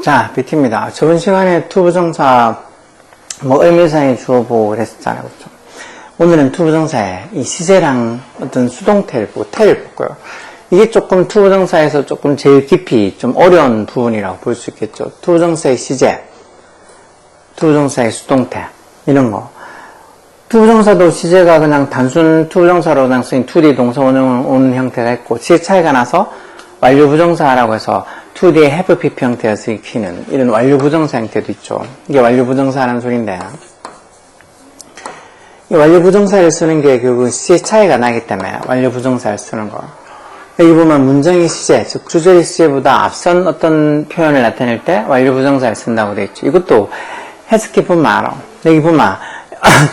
자, BT입니다. 저번 시간에 투부정사 의미상의 주어보고 그랬었잖아요. 그렇죠? 오늘은 투부정사의 이 시제랑 어떤 수동태를 보고 태를 볼거예요. 이게 조금 투부정사에서 조금 제일 깊이 좀 어려운 부분이라고 볼 수 있겠죠. 투부정사의 시제, 투부정사의 수동태 이런 거. 투부정사도 시제가 그냥 단순 투부정사로 그냥 쓰인 2D 동사 원형을 오는 형태가 있고, 시제 차이가 나서 완료부정사라고 해서 2D의 have PP 형태에서 익히는 이런 완료부정사 형태도 있죠. 이게 완료부정사라는 소리인데, 이 완료부정사를 쓰는 게 결국 시제 차이가 나기 때문에 완료부정사를 쓰는 거. 여기 보면 문장의 시제, 즉 주절의 시제보다 앞선 어떤 표현을 나타낼 때 완료부정사를 쓴다고 되어 있죠. 이것도 해석해 보면 알아. 여기 보면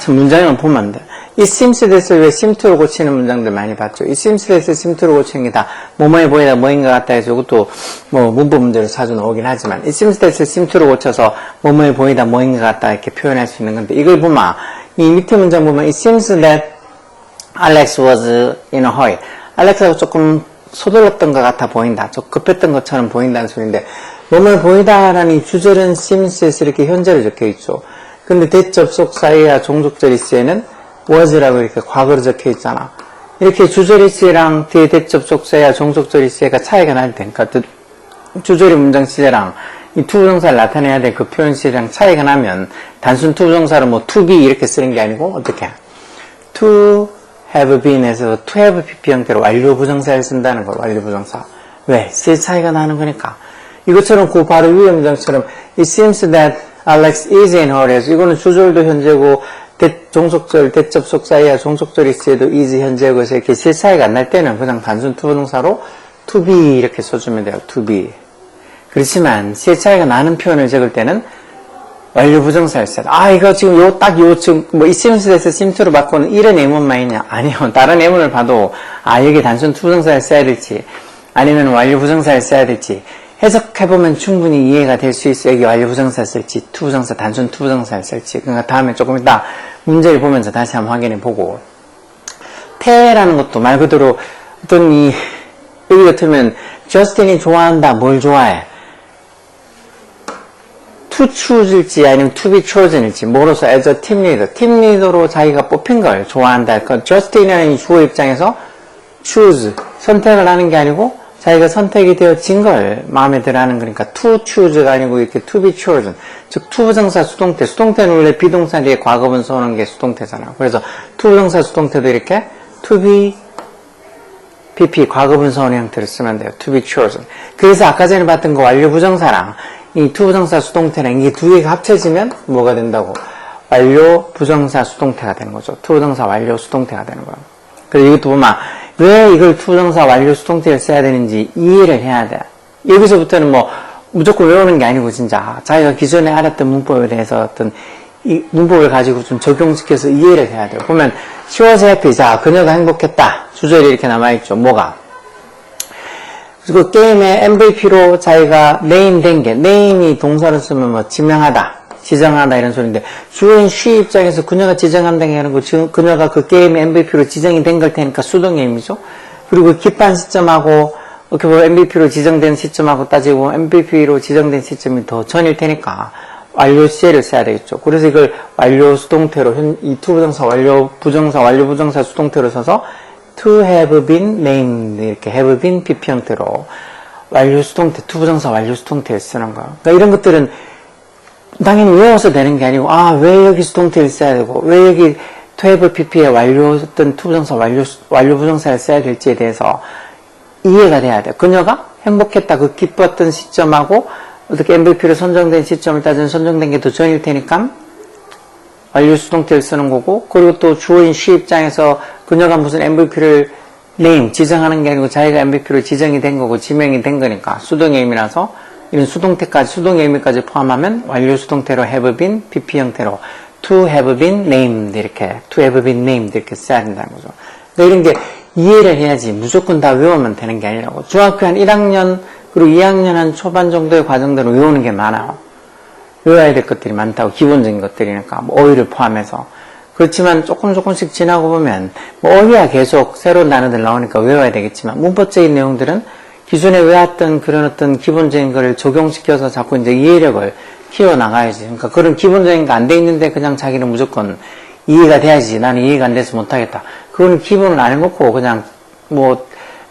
문장을 보면 안 돼. 이 seems that을 왜 seem to로 고치는 문장들 많이 봤죠. 이 seems that을 seem to로 고치는 게 다 뭐뭐해 보이다 뭐인 것 같다 해서 이것도 뭐 문법 문제로 자주 나오긴 하지만, 이 seems that을 seem to로 고쳐서 뭐뭐해 보이다 뭐인 것 같다 이렇게 표현할 수 있는 건데, 이걸 보면 이 밑에 문장 보면 it seems that Alex was in a hurry. 알렉스가 조금 서둘렀던 것 같아 보인다. 좀 급했던 것처럼 보인다는 소리인데, 뭐뭐해 보이다라는 이 주절은 seems에서 이렇게 현재로 적혀 있죠. 근데 대접속사이와 종속절이시에는 was라고 이렇게 과거로 적혀 있잖아. 이렇게 주절이시랑 뒤에 대접속사이와 종속절이시가 차이가 날 때, 그러니까 주절의 문장 시제랑 이 투부정사를 나타내야 될 그 표현 시제랑 차이가 나면, 단순 투부정사로 뭐 to be 이렇게 쓰는 게 아니고 어떻게 to have been에서 to have pp 형태로 완료부정사를 쓴다는 거. 완료부정사. 왜? 시제 차이가 나는 거니까. 이것처럼 그 바로 위의 문장처럼 it seems that Alex is in a hurry 해서 이거는 주절도 현재고 종속절, 대접속 사이와 종속절이 있어도 is 현재고 해서 이렇게 시제 차이가 안 날 때는 그냥 단순 투부정사로 to be 이렇게 써주면 돼요. to be. 그렇지만 시제 차이가 나는 표현을 적을 때는 완료부정사를 써야 돼. 이거 지금 지금 뭐 it seems that에서 seem to로 바꾸는 이런 예문만 있냐? 아니요. 다른 예문을 봐도 여기 단순 투부정사를 써야 될지 아니면 완료부정사를 써야 될지 해석해보면 충분히 이해가 될 수 있어요. 여기 완료부정사를 쓸지 투부정사, 단순 투부정사를 쓸지. 그러니까 다음에 조금 이따 문제를 보면서 다시 한번 확인해보고, 태라는 것도 말 그대로 어떤 여기 같으면 저스틴이 좋아한다. 뭘 좋아해? to choose일지 아니면 to be chosen일지 뭐로서 as a team leader, 팀 리더로 자기가 뽑힌 걸 좋아한다. 그러니까 저스틴이라는 주어 입장에서 choose, 선택을 하는 게 아니고 자기가 선택이 되어진 걸 마음에 들어 하는 거니까 to choose가 아니고 이렇게 to be chosen. 즉 투부정사 수동태, 수동태는 원래 비동사 뒤에 과거분사 오는 게 수동태잖아요. 그래서 투부정사 수동태도 이렇게 to be pp 과거분사 오는 형태를 쓰면 돼요. to be chosen. 그래서 아까 전에 봤던 거 완료부정사랑 이 투부정사 수동태랑 이게 두 개가 합쳐지면 뭐가 된다고? 완료부정사 수동태가 되는 거죠. 투부정사 완료 수동태가 되는 거예요. 그래서 이것도 보면 왜 이걸 투부정사 완료 수동태를 써야 되는지 이해를 해야 돼. 여기서부터는 뭐 무조건 외우는 게 아니고 진짜 자기가 기존에 알았던 문법에 대해서 어떤 이 문법을 가지고 좀 적용시켜서 이해를 해야 돼요. 보면 she was happy. 자, 그녀가 행복했다. 주절이 이렇게 남아있죠. 뭐가? 그리고 게임의 MVP로 자기가 name 된 게, name이 동사로 쓰면 뭐 지명하다, 지정하다 이런 소리인데, 주어인 she 입장에서 그녀가 지정한다는 게 아니고 지금 그녀가 그 게임의 MVP로 지정이 된 걸 테니까 수동의 의미죠. 그리고 기판 시점하고 이렇게 뭐 MVP로 지정된 시점하고 따지고 보면 MVP로 지정된 시점이 더 전일 테니까 완료 시제를 써야 되겠죠. 그래서 이걸 완료 수동태로 이 투부정사 완료 부정사 완료 부정사 수동태로 써서 to have been named 이렇게 have been pp 형태로 완료 수동태 투부정사 완료 수동태를 쓰는 거예요. 그러니까 이런 것들은 당연히 외워서 되는 게 아니고 왜 여기 수동태를 써야 되고 왜 여기 to have pp에 완료 어떤 투부정사 완료 부정사를 써야 될지에 대해서 이해가 돼야 돼요. 그녀가 행복했다 그 기뻤던 시점하고 어떻게 MVP로 선정된 시점을 따지면 선정된 게 더 전일 테니까 완료 수동태를 쓰는 거고, 그리고 또 주어인 she 입장에서 그녀가 무슨 MVP를 name, 지정하는 게 아니고 자기가 MVP로 지정이 된 거고 지명이 된 거니까 수동의 의미라서 이런 수동태까지, 수동의 의미까지 포함하면 완료 수동태로 have been, pp 형태로 to have been named 이렇게 to have been named 이렇게 써야 된다는 거죠. 그러니까 이런 게 이해를 해야지 무조건 다 외우면 되는 게 아니라고. 중학교 한 1학년 그리고 2학년 한 초반 정도의 과정들은 외우는 게 많아요. 외워야 될 것들이 많다고. 기본적인 것들이니까 뭐 어휘를 포함해서. 그렇지만 조금씩 지나고 보면 뭐 어휘야 계속 새로운 단어들 나오니까 외워야 되겠지만 문법적인 내용들은 기존에 외웠던 그런 어떤 기본적인 거를 적용시켜서 자꾸 이제 이해력을 키워나가야지. 그러니까 그런 기본적인 거 안 돼 있는데 그냥 자기는 무조건 이해가 돼야지. 나는 이해가 안 돼서 못하겠다. 그거는 기본을 안 해놓고 그냥 뭐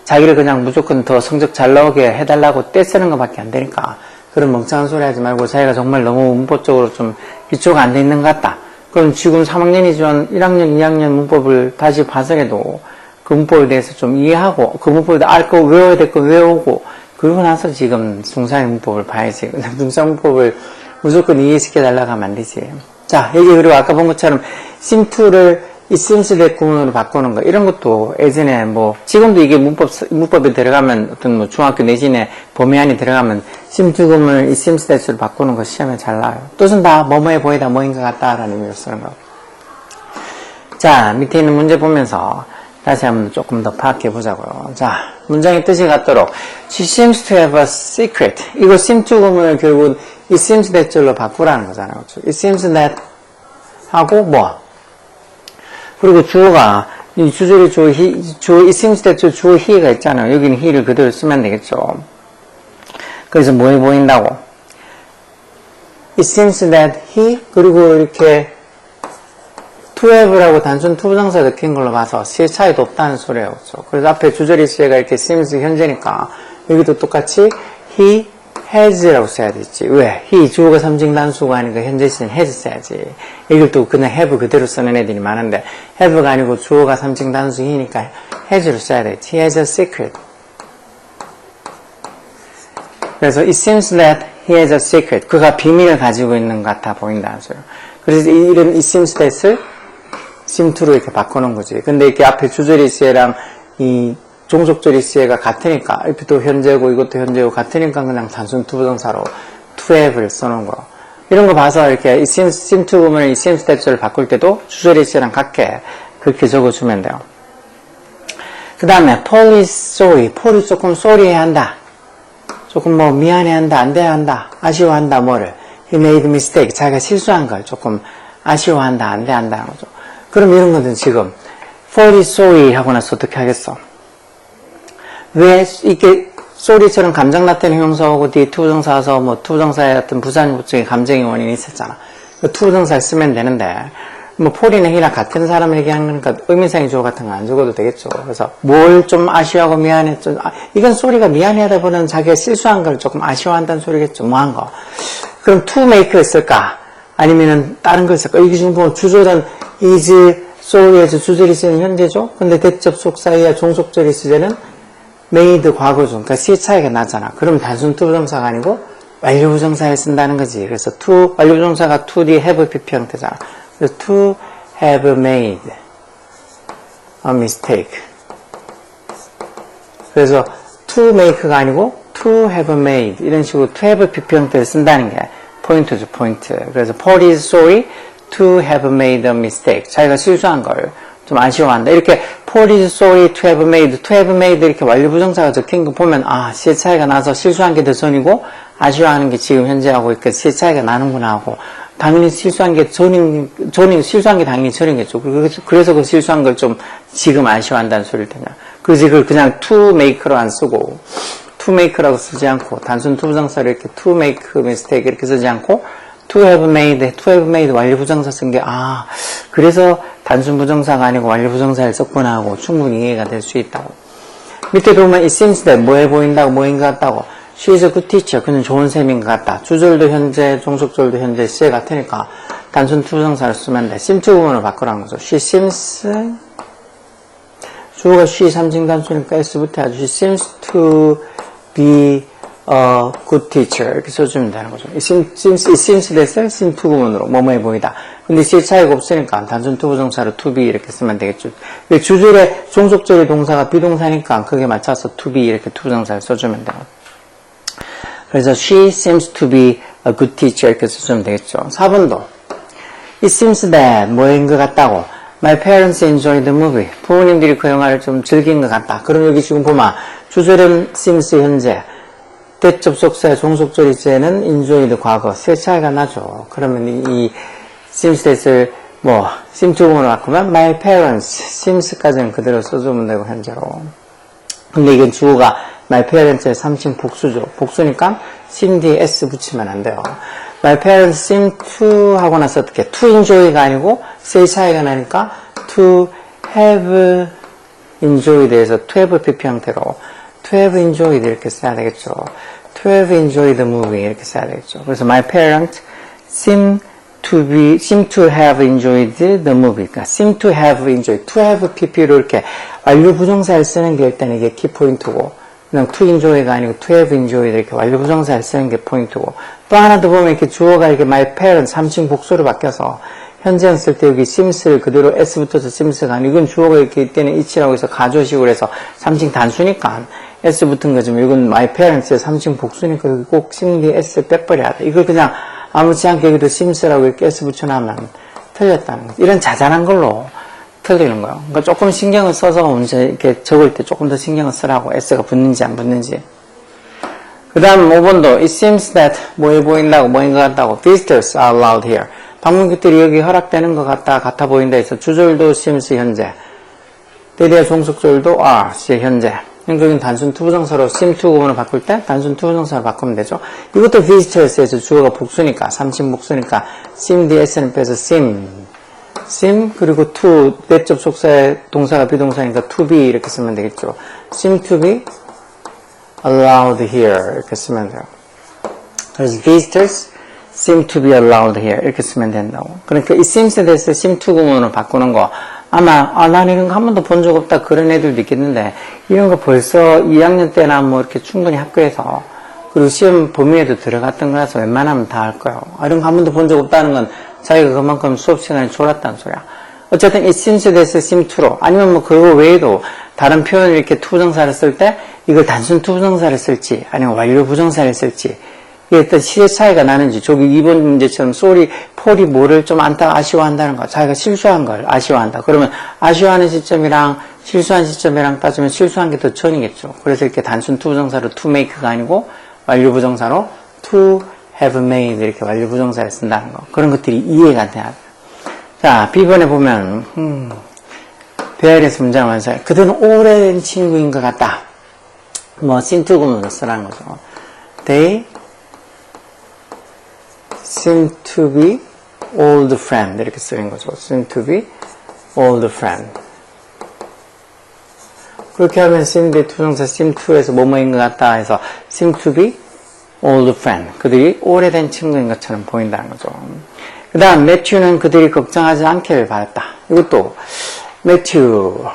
자기를 그냥 무조건 더 성적 잘 나오게 해달라고 떼쓰는 것밖에 안 되니까 그런 멍청한 소리 하지 말고 자기가 정말 너무 문법적으로 좀 기초가 안 돼 있는 것 같다. 그럼 지금 3학년이지만 1학년, 2학년 문법을 다시 봐서라도 그 문법에 대해서 좀 이해하고 그 문법에 알 거 외워야 될 거 외우고 그러고 나서 지금 중3의 문법을 봐야지. 중3 문법을 무조건 이해시켜달라고 하면 안 되지. 자, 여기 그리고 아까 본 것처럼 sim2를 이 seems that 구문으로 바꾸는 거 이런 것도 예전에 뭐 지금도 이게 문법에 들어가면 어떤 뭐 중학교 내신에 범위 안에 들어가면 sim2 구문을 이 seems that으로 바꾸는 거 시험에 잘 나와요. 뜻은 다 뭐뭐해 보이다 뭐인 것 같다라는 의미로 쓰는 거. 자, 밑에 있는 문제 보면서 다시 한번 조금 더 파악해 보자고요. 자, 문장의 뜻이 같도록 She seems to have a secret. 이거 seem to 구문을 결국 it seems that절로 바꾸라는 거잖아요. 그렇죠? It seems that 하고 뭐 그리고 주어가 이 주절의 주어 it seems that 주어 he가 있잖아요. 여기는 he를 그대로 쓰면 되겠죠. 그래서 뭐해 보인다고? It seems that he 그리고 이렇게 to have라고 단순 투부정사 넣힌 걸로 봐서 시의 차이도 없다는 소리예요. 그렇죠? 그래서 앞에 주절의 시가 이렇게 seems 현재니까 여기도 똑같이 he has라고 써야 되지. 왜? he 주어가 삼직 단수가 아니고 현재 시는 has 써야지. 이걸 또 그냥 have 그대로 쓰는 애들이 많은데 have가 아니고 주어가 삼직 단수 he니까 has로 써야 되지. He has a secret. 그래서 it seems that he has a secret. 그가 비밀을 가지고 있는 것 같아 보인다는 소리예요. 그래서 이런 it seems that을 sim2로 이렇게 바꾸는 거지. 근데 이렇게 앞에 주절의 시에랑 이 종속절의 시에가 같으니까, 이것도 현재고 이것도 현재고 같으니까 그냥 단순 투부정사로 to have를 써놓은 거. 이런 거 봐서 이렇게 이 sim2 구문을 이 seems that절을 바꿀 때도 주절의 시랑 같게 그렇게 적어주면 돼요. 그 다음에 Paul is sorry. 폴이 조금 sorry해야 한다. 조금 뭐 미안해한다, 안 돼야 한다, 아쉬워한다, 뭐를. He made a mistake. 자기가 실수한 걸 조금 아쉬워한다, 안 돼야 한다는 거죠. 그럼 이런 것은 지금 Paul is sorry 하고 나서 어떻게 하겠어? 왜 이렇게 sorry처럼 감정 나타내는 형용사하고 뒤에 투부정사 와서 뭐 투부정사의 어떤 부사적인 감정의 원인이 있었잖아. 투부정사를 쓰면 되는데 뭐 폴이나 he나 같은 사람을 얘기하는 거니까 의미상의 주어 같은 거 안 적어도 되겠죠. 그래서 뭘 좀 아쉬워하고 미안해. 이건 소리가 미안해하다보다는 자기가 실수한 걸 조금 아쉬워한다는 소리겠죠. 뭐 한 거. 그럼 to make를 쓸까? 아니면은 다른 걸 쓸까? 여기 지금 보면 주절은 is, sorry에서 주절이 쓰는 현재죠. 근데 대접속사이와 종속절이 쓰는 made 과거죠. 그러니까 시의 차이가 나잖아. 그럼 단순 투부정사가 아니고 완료부정사를 쓴다는 거지. 그래서 to, 완료부정사가 to 뒤에 have PP 형태잖아. 그래서 to have made a mistake. 그래서 to make가 아니고 to have made 이런 식으로 to have PP 형태를 쓴다는 게 포인트죠, 포인트. 그래서 Paul is sorry to have made a mistake. 자기가 실수한 걸 좀 아쉬워한다. 이렇게 Paul is sorry to have made 이렇게 완료부정사가 적힌 거 보면 아, 시의 차이가 나서 실수한 게 더 전이고 아쉬워하는 게 지금 현재하고 이렇게 시의 차이가 나는구나 하고 당연히 실수한 게 실수한 게 당연히 전이겠죠. 그래서 그 실수한 걸 좀 지금 아쉬워한다는 소리를 테냐. 그래서 이걸 그냥 to make로 안 쓰고 to make라고 쓰지 않고 단순 투부정사를 이렇게 to make mistake 이렇게 쓰지 않고 to have made 완료부정사 쓴 게 그래서 단순 부정사가 아니고 완료부정사를 썼구나 하고 충분히 이해가 될 수 있다고. 밑에 보면 it seems that 뭐해 보인다고 뭐인 것 같다고 she is a good teacher. 그는 좋은 쌤인 것 같다. 주절도 현재, 종속절도 현재, 시에 같으니까 단순 투부정사를 쓰면 돼. seem to 구문을 바꾸라는 거죠. she seems 주어가 she 삼진 단수니까 s부터 아주 she seems to be a good teacher 이렇게 써주면 되는 거죠. it seems that을 seem to 구문으로 뭐뭐해 보이다. 근데 시의 차이가 없으니까 단순 투부정사로 to be 이렇게 쓰면 되겠죠. 근데 주절에 종속절의 동사가 비동사니까 그게 맞춰서 to be 이렇게 투부정사를 써주면 돼요. 그래서 she seems to be a good teacher 이렇게 써주면 되겠죠. 4번도 it seems that 뭐인 것 같다고 my parents enjoyed the movie. 부모님들이 그 영화를 좀 즐긴 것 같다. 그럼 여기 지금 보면 주절은 seems 현재 대접속사의 종속절 이제는 enjoyed 과거 세 차이가 나죠. 그러면 이 seems that을 뭐 seem to 구문으로 바꾸면 my parents seems까지는 그대로 써주면 되고 현재로. 근데 이건 주어가 my parents의 3층 복수죠. 복수니까 seem 뒤에 s 붙이면 안 돼요. my parents seem to 하고 나서 어떻게 to enjoy가 아니고 say 차이가 나니까 to have enjoyed에서 to have pp 형태로 to have enjoyed 이렇게 써야 되겠죠. to have enjoyed the movie 이렇게 써야 되겠죠. 그래서 my parents seem to have enjoyed the movie. 그러니까 seem to have enjoyed, to have pp로 이렇게 완료 부정사를 쓰는 게 일단 이게 키포인트고, 그냥 to enjoy가 아니고 to have enjoyed 이렇게 완료 부정사를 쓰는 게 포인트고, 또 하나 더 보면 이렇게 주어가 이렇게 my parents 3층 복수로 바뀌어서 현재형 쓸 때 여기 sims를 그대로 s 붙어서 sims가 아니고, 이건 주어가 이렇게 이때는 it라고 해서 가조식으로 해서 3층 단수니까 s 붙은 거지만 이건 my parents의 3층 복수니까 여기 꼭 sim 뒤에 s를 빼버려야 돼. 이걸 그냥 아무렇지 않게 여기도 sims라고 이렇게 s 붙여놔면 틀렸다는 거죠. 이런 자잘한 걸로 틀리는 거예요. 그러니까 조금 신경을 써서 문제 이렇게 적을 때 조금 더 신경을 쓰라고, s가 붙는지 안 붙는지. 그 다음 5번도 it seems that 뭐해 보인다고, 뭐인 것 같다고 visitors are allowed here. 방문객들이 여기 허락되는 것 같아 보인다 해서 주절도 seems 현재, 때리어 종속절도 are 현재. 여기는 단순 투부정사로 seem to 구문을 바꿀 때 단순 투부정사로 바꾸면 되죠. 이것도 visitors에서 주어가 복수니까 3층 복수니까 seem 뒤에 s는 빼서 seem 그리고 to 내적 속사의 동사가 비동사니까 to be 이렇게 쓰면 되겠죠. seem to be allowed here 이렇게 쓰면 돼요. 그래서 visitors seem to be allowed here 이렇게 쓰면 된다고. 그러니까 it seems에 대해서 seem to 구문으로 바꾸는 거 아마 난 이런 거 한 번도 본 적 없다 그런 애들도 있겠는데, 이런 거 벌써 2학년 때나 뭐 이렇게 충분히 학교에서 그리고 시험 범위에도 들어갔던 거라서 웬만하면 다 할 거예요. 이런 거 한 번도 본 적 없다는 건 자기가 그만큼 수업 시간에 졸았다는 소리야. 어쨌든 it seems에 대해서 seem to로, 아니면 뭐 그거 외에도 다른 표현을 이렇게 투부정사를 쓸 때 이걸 단순 투부정사를 쓸지 아니면 완료 부정사를 쓸지 이게 어떤 시대 차이가 나는지, 저기 2번 문제처럼 폴이 뭐를 좀 아쉬워한다는 거, 자기가 실수한 걸 아쉬워한다. 그러면 아쉬워하는 시점이랑 실수한 시점이랑 따지면 실수한 게 더 전이겠죠. 그래서 이렇게 단순 투부정사로 to make가 아니고 완료 부정사로 to have made 이렇게 완료 부정사를 쓴다는 거. 그런 것들이 이해가 돼야 돼요. 자, B번에 보면 배열에서 문장을 완성해. 그들은 오래된 친구인 것 같다. 뭐 seem to 구문으로 쓰라는 거죠. They seem to be old friend 이렇게 쓰는 거죠. seem to be old friend. 그렇게 하면 seem 대 투정사 seem to에서 뭐뭐인 것 같다 해서 seem to be old friend. 그들이 오래된 친구인 것처럼 보인다는 거죠. 그 다음 매튜는 그들이 걱정하지 않기를 바랐다. 이것도 매튜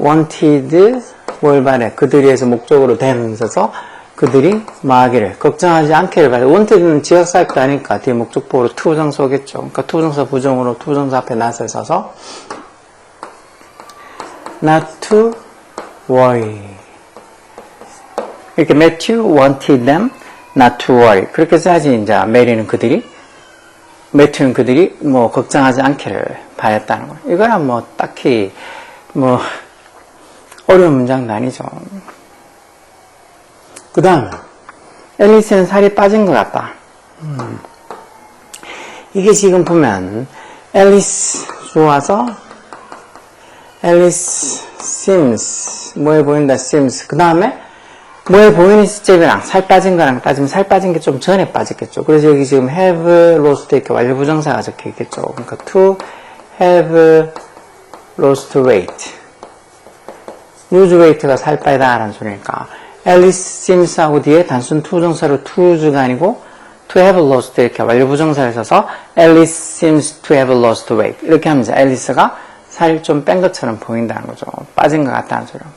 wanted 뭘 바래? 그들이에서 목적으로 them 써서 그들이 마하기를 걱정하지 않기를 바래. wanted는 지역사역도 아니까 뒤에 목적보호로 투부정사 오겠죠. 그러니까 투부정사 부정으로 투부정사 앞에 not을 써서 not to worry. 이렇게 Matthew wanted them not to worry. 그렇게 써야지 이제 메리는 매튜는 그들이 뭐 걱정하지 않기를 바랬다는 거예요. 이거는 뭐 딱히 뭐 어려운 문장도 아니죠. 그 다음 앨리스는 살이 빠진 것 같다. 이게 지금 보면 앨리스 좋아서 앨리스 seems 뭐해 보인다 seems 그 다음에 뭐해 보이는 시점이랑 살 빠진 거랑 따지면 살 빠진 게 좀 전에 빠졌겠죠. 그래서 여기 지금 have lost 이렇게 완료 부정사가 적혀 있겠죠. 그러니까 to have lost weight lose weight가 살 빠지다 라는 소리니까 앨리스 심스하고 뒤에 단순 투부정사로 to lose가 아니고 to have lost 이렇게 완료 부정사를 써서 앨리스 seems to have lost weight 이렇게 하면서 앨리스가 살 좀 뺀 것처럼 보인다는 거죠. 빠진 것 같다는 소리요.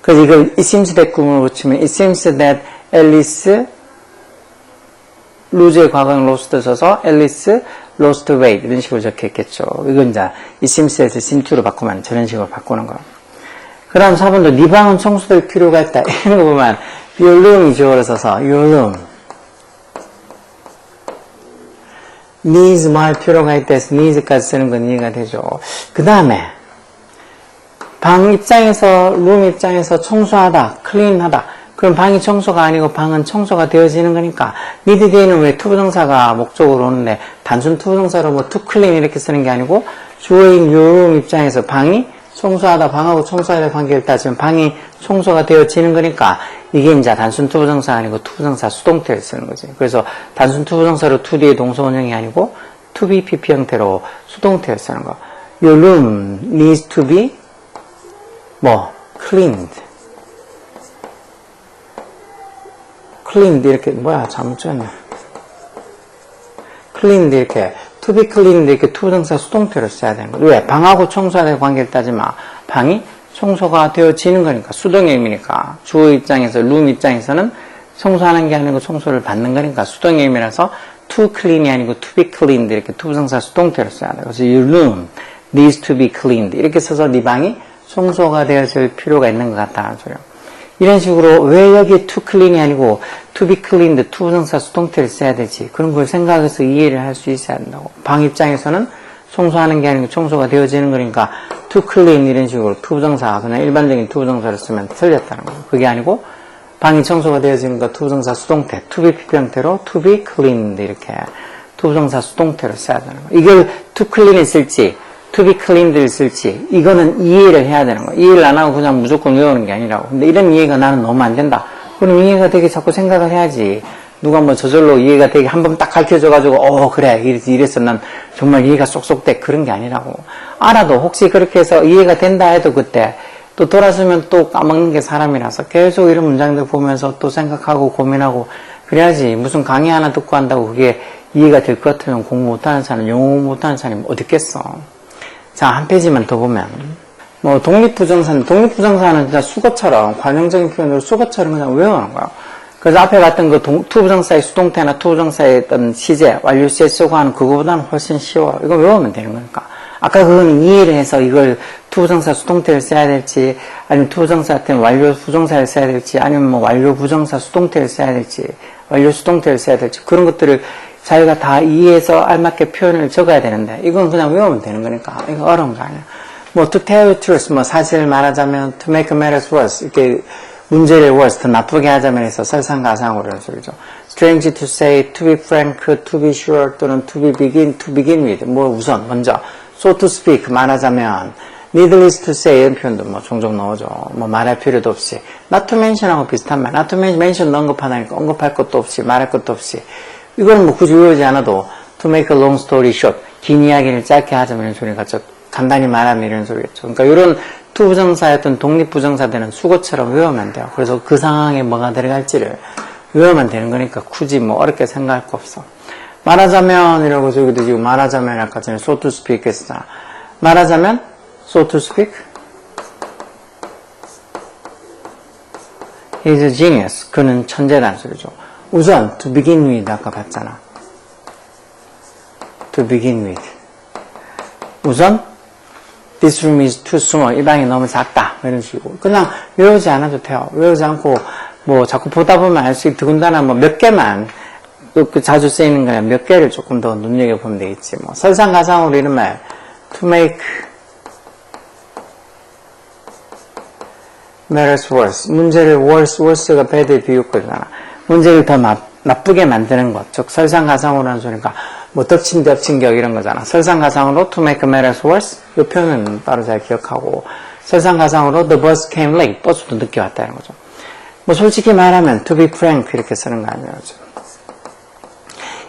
그래서 이걸 it seems that 구문으로 붙이면 it seems that Alice lose의 과거형 lost 써서 Alice lost weight 이런 식으로 적혀있겠죠. 이건 이제 it seems에서 seem to로 바꾸면 저런 식으로 바꾸는 거예요. 그 다음 4번도 네 방은 청소될 필요가 있다. 이런 거 보면 your room이 주어를 써서 your room needs 뭐 할 필요가 있다 해서 needs까지 쓰는 건 이해가 되죠. 그 다음에 방 입장에서 룸 입장에서 청소하다 clean하다 그럼 방이 청소가 아니고 방은 청소가 되어지는 거니까 need 뒤에는 왜 투부정사가 목적으로 오는데 단순 투부정사로 뭐 to clean 이렇게 쓰는 게 아니고 주어인 your 입장에서 방이 청소하다, 방하고 청소하다 관계를 따지면 방이 청소가 되어지는 거니까 이게 이제 단순 투부정사 아니고 투부정사 수동태를 쓰는 거지. 그래서 단순 투부정사로 to 뒤에 동사원형이 아니고 to be pp 형태로 수동태를 쓰는 거. Your room needs to be cleaned. cleaned 이렇게 잘못 쳤네. cleaned 이렇게 to be cleaned 이렇게 투부정사 수동태로 써야 되는 거야. 왜? 방하고 청소하는 관계를 따지면 방이 청소가 되어지는 거니까 수동의 의미니까 주어 입장에서 room 입장에서는 청소하는 게 아니고 청소를 받는 거니까 수동의 의미라서 to clean이 아니고 to be cleaned 이렇게 투부정사 수동태로 써야 돼. 그래서 your room needs to be cleaned 이렇게 써서 네 방이 청소가 되어질 필요가 있는 것 같다는 소리야. 이런 식으로 왜 여기 to clean이 아니고 to be cleaned 투부정사 수동태를 써야 되지? 그런 걸 생각해서 이해를 할 수 있어야 된다고. 방 입장에서는 청소하는 게 아니고 청소가 되어지는 거니까 to clean 이런 식으로 투부정사 그냥 일반적인 투부정사를 쓰면 틀렸다는 거예요. 그게 아니고 방이 청소가 되어지는 거 투부정사 수동태 to be pp 형태로 to be cleaned 이렇게 투부정사 수동태로 써야 되는 거예요. 이걸 to clean을 쓸지 to be cleaned를 쓸지 이거는 이해를 해야 되는 거야. 이해를 안 하고 그냥 무조건 외우는 게 아니라고. 근데 이런 이해가 나는 너무 안 된다. 그럼 이해가 되게 자꾸 생각을 해야지. 누가 저절로 이해가 되게 한 번 딱 가르쳐줘가지고 그래 이랬어 난 정말 이해가 쏙쏙 돼 그런 게 아니라고. 알아도 혹시 그렇게 해서 이해가 된다 해도 그때 또 돌아서면 또 까먹는 게 사람이라서 계속 이런 문장들 보면서 또 생각하고 고민하고 그래야지. 무슨 강의 하나 듣고 한다고 그게 이해가 될 것 같으면 공부 못하는 사람, 영어 못하는 사람이 어디 있겠어. 자, 한 페이지만 더 보면 독립부정사는 진짜 수거처럼 관용적인 표현으로 수거처럼 그냥 외우는 거야. 그래서 앞에 봤던 그 투부정사의 수동태나 투부정사의 어떤 시제, 완료 시제 쓰고 하는 그거보다는 훨씬 쉬워요. 이거 외우면 되는 거니까. 아까 그거는 이해를 해서 이걸 투부정사 수동태를 써야 될지, 아니면 투부정사 같은 완료 부정사를 써야 될지, 아니면 완료 부정사 수동태를 써야 될지, 완료 수동태를 써야 될지, 그런 것들을 자기가 다 이해해서 알맞게 표현을 적어야 되는데, 이건 그냥 외우면 되는 거니까, 이거 어려운 거 아니야. to tell the truth, 사실을 말하자면, to make matters worse, 이렇게 문제를 worse, 더 나쁘게 하자면 해서 설상가상으로 이런 소리죠. strange to say, to be frank, to be sure, 또는 to begin with, 우선, 먼저. so to speak, 말하자면, needless to say, 이런 표현도 종종 나오죠. 말할 필요도 없이. not to mention하고 비슷한 말. not to mention 언급하다니까, 언급할 것도 없이, 말할 것도 없이. 이거는 굳이 외우지 않아도, to make a long story short, 긴 이야기를 짧게 하자면 이런 소리가 간단히 말하면 이런 소리겠죠. 그러니까 이런 투부정사였던 독립부정사들은 수거처럼 외우면 돼요. 그래서 그 상황에 뭐가 들어갈지를 외우면 되는 거니까 굳이 어렵게 생각할 거 없어. 말하자면 이라고 저기도 지금 말하자면 아까 전에 so to speak 했잖아. 말하자면 so to speak he's a genius. 그는 천재란 소리죠. 우선 to begin with 아까 봤잖아. to begin with 우선 this room is too small. 이 방이 너무 작다. 이런 식으로. 그냥 외우지 않아도 돼요. 외우지 않고, 자꾸 보다 보면 알 수 있고, 더군다나 몇 개만, 그 자주 쓰이는 거야. 몇 개를 조금 더 눈여겨보면 되겠지. 설상가상으로 이런 말, to make matters worse. 문제를 worse가 bad의 비유거잖아. 문제를 더 나쁘게 만드는 것. 즉, 설상가상으로 하는 소리니까, 덮친격 이런 거잖아. 설상가상으로 to make matters worse 이 표현은 따로 잘 기억하고 설상가상으로 the bus came late 버스도 늦게 왔다는 거죠. 솔직히 말하면 to be frank 이렇게 쓰는 거 아니에요.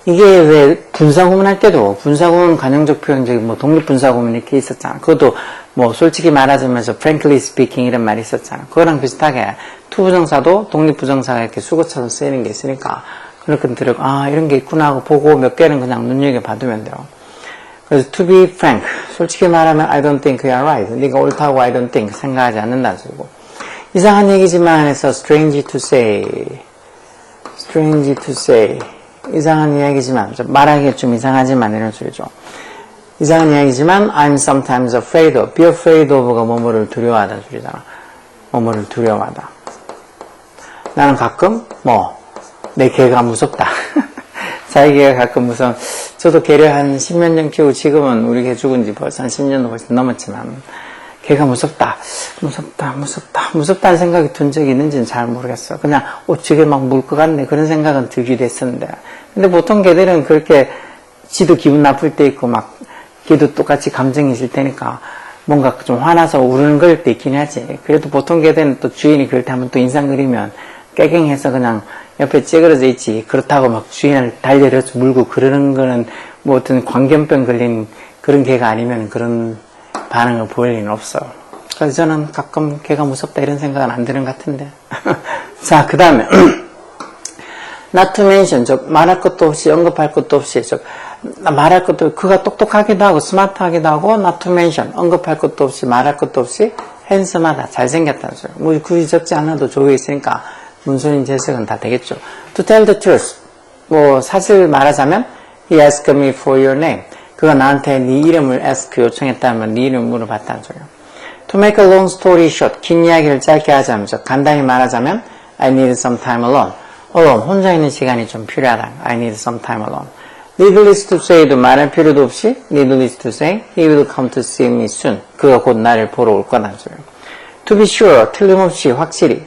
이게 왜 분사구문 할 때도 분사구문 관용적 표현적이 독립분사구문 이렇게 있었잖아. 그것도 솔직히 말하자면서 frankly speaking 이런 말이 있었잖아. 그거랑 비슷하게 투부정사도 독립부정사가 이렇게 수거처럼 쓰이는 게 있으니까 그렇게 들으고 이런 게 있구나 하고 보고 몇 개는 그냥 눈여겨봐두면 돼요. 그래서 to be frank, 솔직히 말하면 I don't think you're right. 네가 옳다고 I don't think 생각하지 않는다는 소리고. 이상한 얘기지만 해서 strange to say 이상한 이야기지만 말하기가 좀 이상하지만 이런 소리죠. 이상한 이야기지만 I'm sometimes afraid of. be afraid of가 뭐뭐를 두려워하다는 소리잖아. 뭐뭐를 두려워하다. 나는 가끔 내 개가 무섭다. 자기 개가 가끔 무서워. 저도 개를 한 10몇 년 키우고 지금은 우리 개 죽은 지 벌써 한 10년도 훨씬 넘었지만 개가 무섭다는 생각이 든 적이 있는지는 잘 모르겠어. 그냥 저게 막 물 것 같네 그런 생각은 들기도 했었는데 근데 보통 개들은 그렇게 지도 기분 나쁠 때 있고 막 걔도 똑같이 감정이 있을 테니까 뭔가 좀 화나서 우르는 걸 때 있긴 하지. 그래도 보통 개들은 또 주인이 그럴 때 한번 또 인상 그리면 깨갱해서 그냥 옆에 찌그러져 있지. 그렇다고 막 주인을 달려서 물고 그러는 거는 뭐 어떤 광견병 걸린 그런 개가 아니면 그런 반응을 보일 리는 없어. 그래서 저는 가끔 개가 무섭다 이런 생각은 안 드는 것 같은데. 자, 그 다음에 not to mention, 말할 것도 없이 언급할 것도 없이 말할 것도 그가 똑똑하기도 하고 스마트하기도 하고 not to mention, 언급할 것도 없이 말할 것도 없이 핸섬하다, 잘생겼다는 소리. 뭐 굳이 적지 않아도 조에 있으니까 문소린 재석은 다 되겠죠. to tell the truth, 뭐 사실 말하자면 he asked me for your name. 그가 나한테 네 이름을 ask 요청했다면 네 이름을 물어봤다는 소리예요. To make a long story short, 긴 이야기를 짧게 하자면 간단히 말하자면 I need some time alone. 혼자 있는 시간이 좀 필요하다. I need some time alone. Needless to say도 말할 필요도 없이 needless to say, he will come to see me soon. 그가 곧 나를 보러 올 거라는 소리예요. To be sure, 틀림없이 확실히.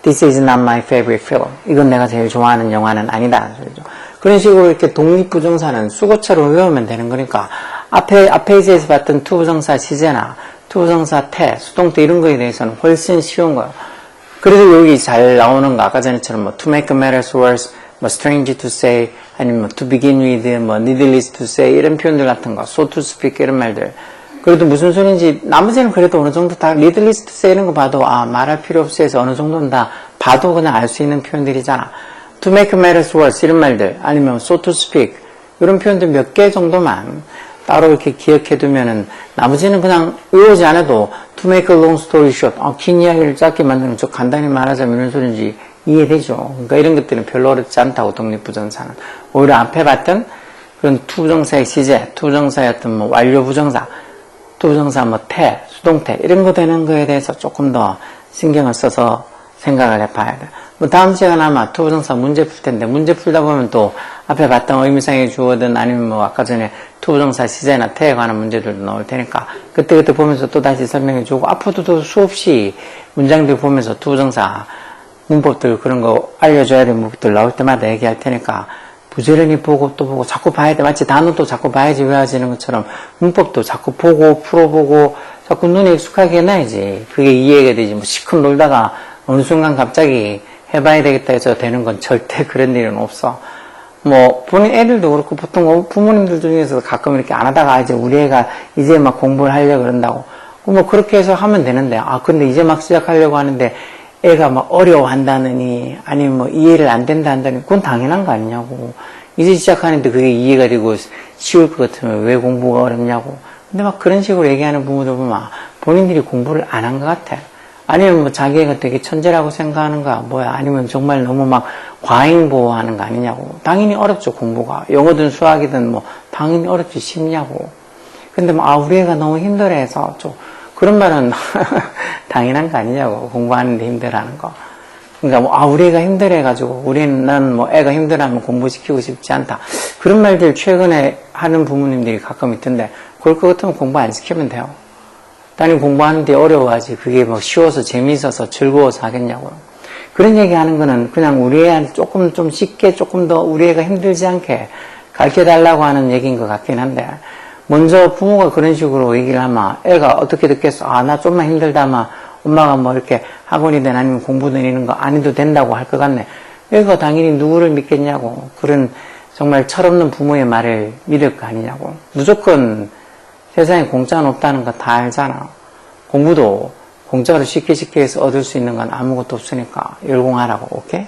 This is not my favorite film. 이건 내가 제일 좋아하는 영화는 아니다. 소리죠. 그런 식으로 이렇게 독립부정사는 수고처럼 외우면 되는 거니까 앞에 페이지에서 봤던 투부정사 시제나 투부정사 태, 수동태 이런 거에 대해서는 훨씬 쉬운 거예요. 그래서 여기 잘 나오는 거 아까 전에처럼 뭐 to make matters worse, 뭐 strange to say, 아니면 뭐 to begin with, 뭐 needless to say 이런 표현들 같은 거, so to speak 이런 말들. 그래도 무슨 소리인지 나머지는 그래도 어느 정도 다 needless to say 이런 거 봐도 말할 필요 없이 해서 어느 정도는 다 봐도 그냥 알 수 있는 표현들이잖아. to make matters worse 이런 말들, 아니면 so to speak 이런 표현들 몇 개 정도만 따로 이렇게 기억해두면은 나머지는 그냥 외우지 않아도 to make a long story short, 긴 이야기를 짧게 만드는 간단히 말하자면 이런 소리인지 이해되죠. 그러니까 이런 것들은 별로 어렵지 않다고 독립부정사는. 오히려 앞에 봤던 그런 투부정사의 시제, 투부정사의 어떤 뭐 완료부정사, 투부정사 뭐 태, 수동태 이런 거 되는 거에 대해서 조금 더 신경을 써서 생각을 해봐야 돼. 뭐 다음 시간에 아마 투부정사 문제 풀 텐데 문제 풀다 보면 또 앞에 봤던 의미상의 주어든 아니면 뭐 아까 전에 투부정사 시제나 태에 관한 문제들도 나올 테니까 그때 보면서 또 다시 설명해 주고 앞으로도 수없이 문장들 보면서 투부정사 문법들 그런 거 알려줘야 될 문법들 나올 때마다 얘기할 테니까 부지런히 보고 또 보고 자꾸 봐야 돼. 마치 단어도 자꾸 봐야지 외워지는 것처럼 문법도 자꾸 보고 풀어보고 자꾸 눈에 익숙하게 해놔야지 그게 이해가 되지. 뭐 시컷 놀다가 어느 순간 갑자기 해봐야 되겠다 해서 되는 건 절대 그런 일은 없어. 뭐 본인 애들도 그렇고 보통 부모님들 중에서도 가끔 이렇게 안 하다가 이제 우리 애가 이제 막 공부를 하려고 그런다고 뭐 그렇게 해서 하면 되는데 근데 이제 막 시작하려고 하는데 애가 막 어려워한다느니 아니면 뭐 이해를 안 된다 한다니 그건 당연한 거 아니냐고. 이제 시작하는데 그게 이해가 되고 쉬울 것 같으면 왜 공부가 어렵냐고. 근데 막 그런 식으로 얘기하는 부모들 보면 본인들이 공부를 안 한 것 같아. 아니면 뭐 자기 애가 되게 천재라고 생각하는가 뭐야. 아니면 정말 너무 막 과잉보호하는 거 아니냐고. 당연히 어렵죠 공부가. 영어든 수학이든 뭐 당연히 어렵지 쉽냐고. 근데 뭐 우리 애가 너무 힘들어해서 좀 그런 말은 당연한 거 아니냐고. 공부하는데 힘들어하는 거. 그러니까 뭐 우리 애가 힘들어해가지고 난 뭐 애가 힘들어하면 공부시키고 싶지 않다. 그런 말들 최근에 하는 부모님들이 가끔 있던데 그럴 것 같으면 공부 안 시키면 돼요. 단위 공부하는데 어려워하지 그게 뭐 쉬워서 재미있어서 즐거워서 하겠냐고요. 그런 얘기 하는 거는 그냥 우리 애한테 조금 좀 쉽게 조금 더 우리 애가 힘들지 않게 가르쳐달라고 하는 얘기인 것 같긴 한데 먼저 부모가 그런 식으로 얘기를 하면 애가 어떻게 듣겠어. 나 좀만 힘들다 하면 엄마가 뭐 이렇게 학원이든 아니면 공부든 이런 거 안 해도 된다고 할 것 같네. 애가 당연히 누구를 믿겠냐고. 그런 정말 철없는 부모의 말을 믿을 거 아니냐고. 무조건 세상에 공짜는 없다는 거 다 알잖아. 공부도 공짜로 쉽게 해서 얻을 수 있는 건 아무것도 없으니까 열공하라고. 오케이?